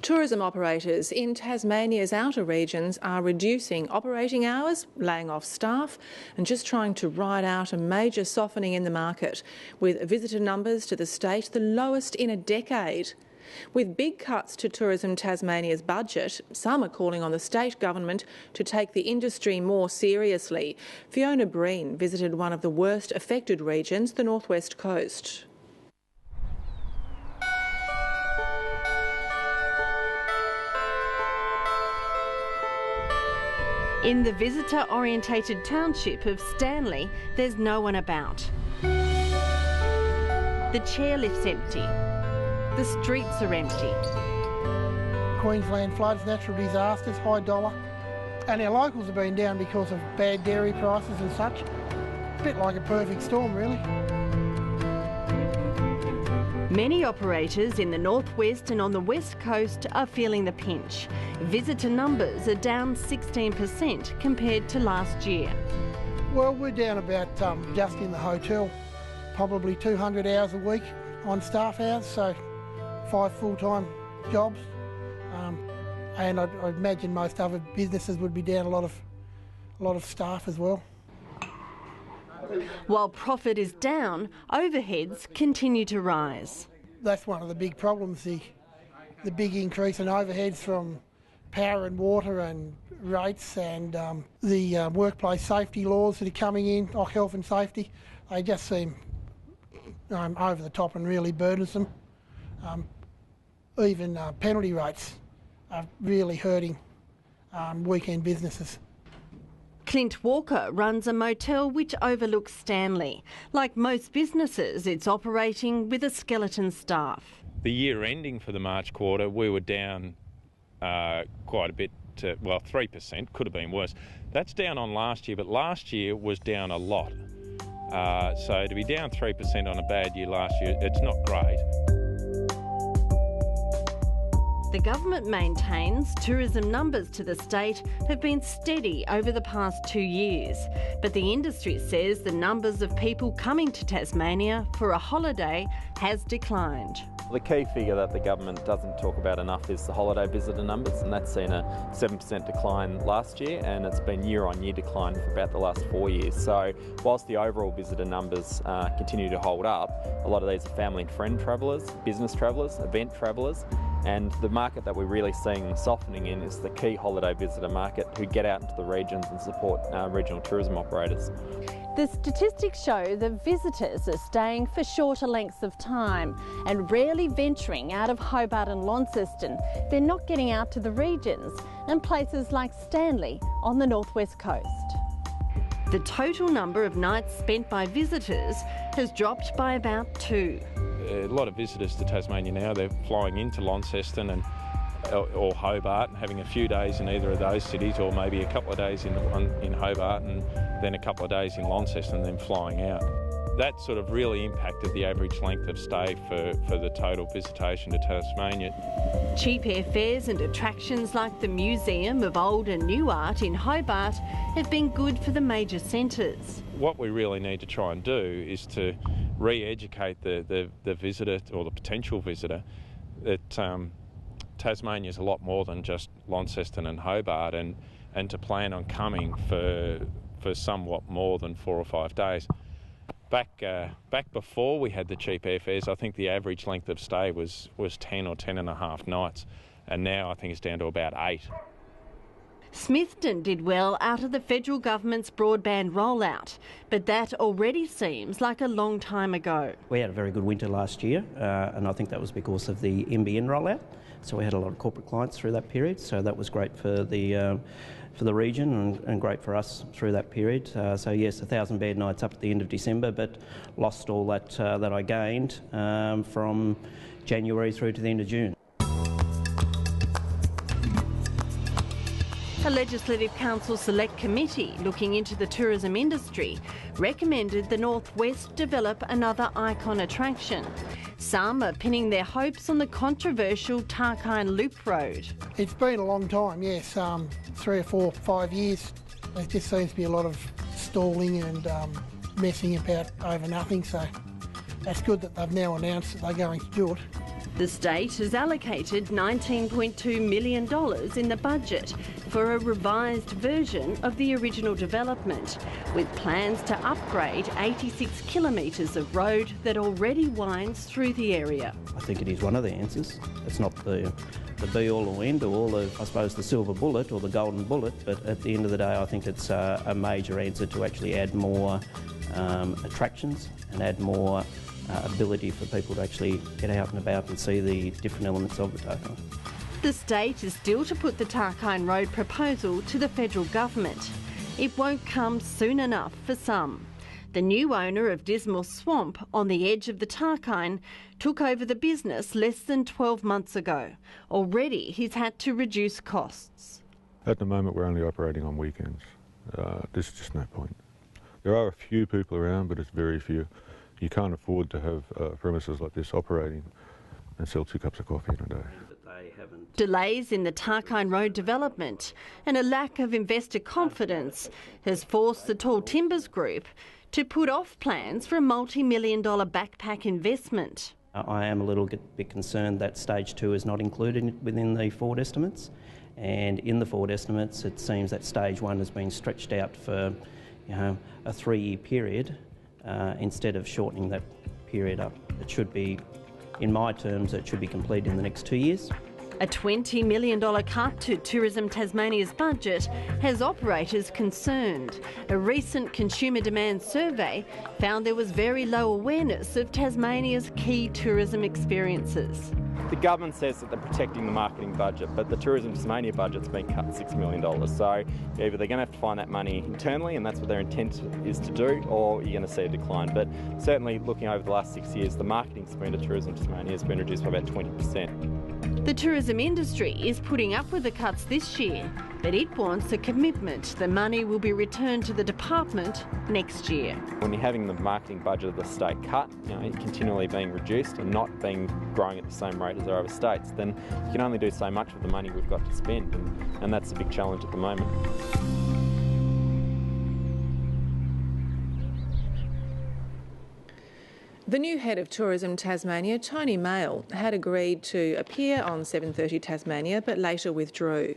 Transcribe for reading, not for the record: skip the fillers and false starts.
Tourism operators in Tasmania's outer regions are reducing operating hours, laying off staff and just trying to ride out a major softening in the market, with visitor numbers to the state the lowest in a decade. With big cuts to Tourism Tasmania's budget, some are calling on the state government to take the industry more seriously. Fiona Breen visited one of the worst affected regions, the North West Coast. In the visitor-orientated township of Stanley, there's no one about. The chairlift's empty. The streets are empty. Queensland floods, natural disasters, high dollar. And our locals have been down because of bad dairy prices and such. A bit like a perfect storm, really. Many operators in the northwest and on the west coast are feeling the pinch. Visitor numbers are down 16% compared to last year. Well, we're down about just in the hotel, probably 200 hours a week on staff hours, so 5 full-time jobs. And I imagine most other businesses would be down a lot of staff as well. While profit is down, overheads continue to rise. That's one of the big problems, the big increase in overheads from power and water and rates and the workplace safety laws that are coming in, like health and safety. They just seem over the top and really burdensome. Even penalty rates are really hurting weekend businesses. Clint Walker runs a motel which overlooks Stanley. Like most businesses, it's operating with a skeleton staff. The year ending for the March quarter, we were down quite a bit, 3%, could have been worse. That's down on last year, but last year was down a lot. So to be down 3% on a bad year last year, it's not great. The government maintains tourism numbers to the state have been steady over the past 2 years, but the industry says the numbers of people coming to Tasmania for a holiday has declined. The key figure that the government doesn't talk about enough is the holiday visitor numbers, and that's seen a 7% decline last year, and it's been year-on-year decline for about the last 4 years. So whilst the overall visitor numbers continue to hold up, a lot of these are family and friend travellers, business travellers, event travellers, and the market that we're really seeing softening in is the key holiday visitor market, who get out into the regions and support regional tourism operators. The statistics show that visitors are staying for shorter lengths of time and rarely venturing out of Hobart and Launceston. They're not getting out to the regions and places like Stanley on the northwest coast. The total number of nights spent by visitors has dropped by about 2. A lot of visitors to Tasmania now, they're flying into Launceston or Hobart and having a few days in either of those cities, or maybe a couple of days in Hobart and then a couple of days in Launceston and then flying out. That sort of really impacted the average length of stay for the total visitation to Tasmania. Cheap airfares and attractions like the Museum of Old and New Art in Hobart have been good for the major centres. What we really need to try and do is to re-educate the visitor, or the potential visitor, that Tasmania is a lot more than just Launceston and Hobart, and to plan on coming for somewhat more than 4 or 5 days. Back before we had the cheap airfares, I think the average length of stay was 10 or 10 and a half nights, and now I think it's down to about 8. Smithton did well out of the federal government's broadband rollout, but that already seems like a long time ago. We had a very good winter last year, and I think that was because of the NBN rollout. So we had a lot of corporate clients through that period, so that was great for the region and great for us through that period. So yes, 1,000 bed nights up at the end of December, but lost all that I gained from January through to the end of June. A Legislative Council Select Committee looking into the tourism industry recommended the Northwest develop another icon attraction. Some are pinning their hopes on the controversial Tarkine Loop Road. It's been a long time, yes, 3 or 4, 5 years. There just seems to be a lot of stalling and messing about over nothing, so that's good that they've now announced that they're going to do it. The state has allocated $19.2 million in the budget for a revised version of the original development, with plans to upgrade 86 kilometres of road that already winds through the area. I think it is one of the answers. It's not the be-all or end-all of, I suppose, the silver bullet or the golden bullet, but at the end of the day I think it's a major answer to actually add more attractions and add more ability for people to actually get out and about and see the different elements of the Tarkine. The state is still to put the Tarkine Road proposal to the federal government. It won't come soon enough for some. The new owner of Dismal Swamp on the edge of the Tarkine took over the business less than 12 months ago. Already he's had to reduce costs. At the moment we're only operating on weekends. There's just no point. There are a few people around, but it's very few. You can't afford to have premises like this operating and sell 2 cups of coffee in a day. Delays in the Tarkine Road development and a lack of investor confidence has forced the Tall Timbers Group to put off plans for a multi-million-dollar backpack investment. I am a little bit concerned that stage 2 is not included within the forward estimates, and in the forward estimates it seems that stage 1 has been stretched out for a 3-year period instead of shortening that period up. It should be, in my terms, it should be complete in the next 2 years. A $20 million cut to Tourism Tasmania's budget has operators concerned. A recent consumer demand survey found there was very low awareness of Tasmania's key tourism experiences. The government says that they're protecting the marketing budget, but the Tourism Tasmania budget's been cut $6 million. So either they're going to have to find that money internally, and that's what their intent is to do, or you're going to see a decline. But certainly looking over the last 6 years, the marketing spend of Tourism Tasmania has been reduced by about 20%. The tourism industry is putting up with the cuts this year, but it wants a commitment the money will be returned to the department next year. When you're having the marketing budget of the state cut, continually being reduced and not growing at the same rate as our other states, then you can only do so much with the money we've got to spend, and that's a big challenge at the moment. The new head of Tourism Tasmania, Tony Mail, had agreed to appear on 7:30 Tasmania but later withdrew.